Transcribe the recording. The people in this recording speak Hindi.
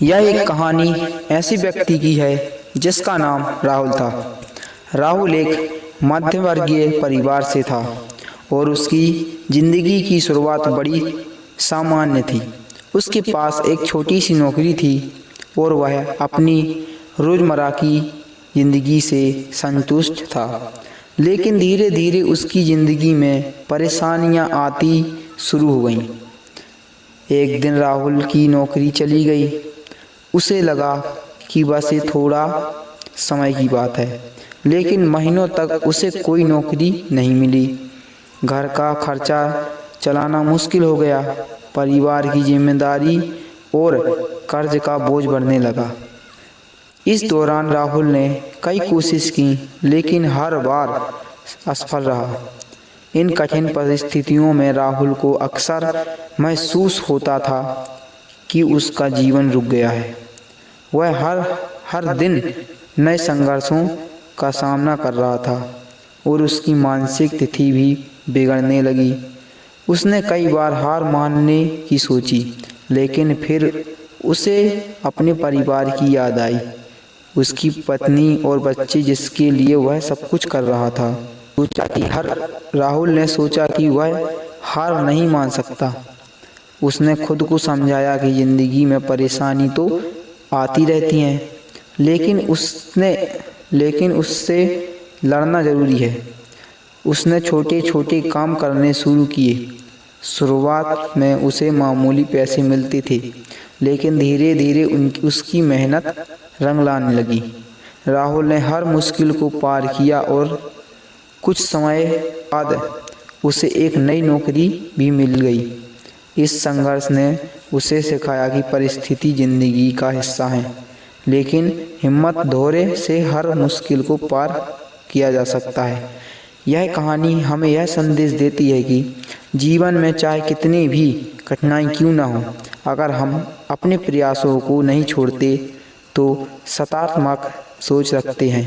यह एक कहानी ऐसी व्यक्ति की है जिसका नाम राहुल था। राहुल एक मध्यम वर्गीय परिवार से था और उसकी ज़िंदगी की शुरुआत बड़ी सामान्य थी। उसके पास एक छोटी सी नौकरी थी और वह अपनी रोज़मर्रा की ज़िंदगी से संतुष्ट था। लेकिन धीरे धीरे उसकी ज़िंदगी में परेशानियां आती शुरू हो गईं। एक दिन राहुल की नौकरी चली गई। उसे लगा कि बस ये थोड़ा समय की बात है, लेकिन महीनों तक उसे कोई नौकरी नहीं मिली। घर का खर्चा चलाना मुश्किल हो गया। परिवार की जिम्मेदारी और कर्ज का बोझ बढ़ने लगा। इस दौरान राहुल ने कई कोशिश की, लेकिन हर बार असफल रहा। इन कठिन परिस्थितियों में राहुल को अक्सर महसूस होता था कि उसका जीवन रुक गया है। वह हर दिन नए संघर्षों का सामना कर रहा था और उसकी मानसिक स्थिति भी बिगड़ने लगी। उसने कई बार हार मानने की सोची, लेकिन फिर उसे अपने परिवार की याद आई, उसकी पत्नी और बच्चे जिसके लिए वह सब कुछ कर रहा था। राहुल ने सोचा कि वह हार नहीं मान सकता। उसने खुद को समझाया कि ज़िंदगी में परेशानी तो आती रहती हैं, लेकिन उससे लड़ना ज़रूरी है। उसने छोटे छोटे काम करने शुरू किए। शुरुआत में उसे मामूली पैसे मिलते थे, लेकिन धीरे धीरे उसकी मेहनत रंग लाने लगी। राहुल ने हर मुश्किल को पार किया और कुछ समय बाद उसे एक नई नौकरी भी मिल गई। इस संघर्ष ने उसे सिखाया कि परिस्थिति ज़िंदगी का हिस्सा है, लेकिन हिम्मत धैर्य से हर मुश्किल को पार किया जा सकता है। यह कहानी हमें यह संदेश देती है कि जीवन में चाहे कितनी भी कठिनाई क्यों न हो, अगर हम अपने प्रयासों को नहीं छोड़ते तो सकारात्मक सोच रखते हैं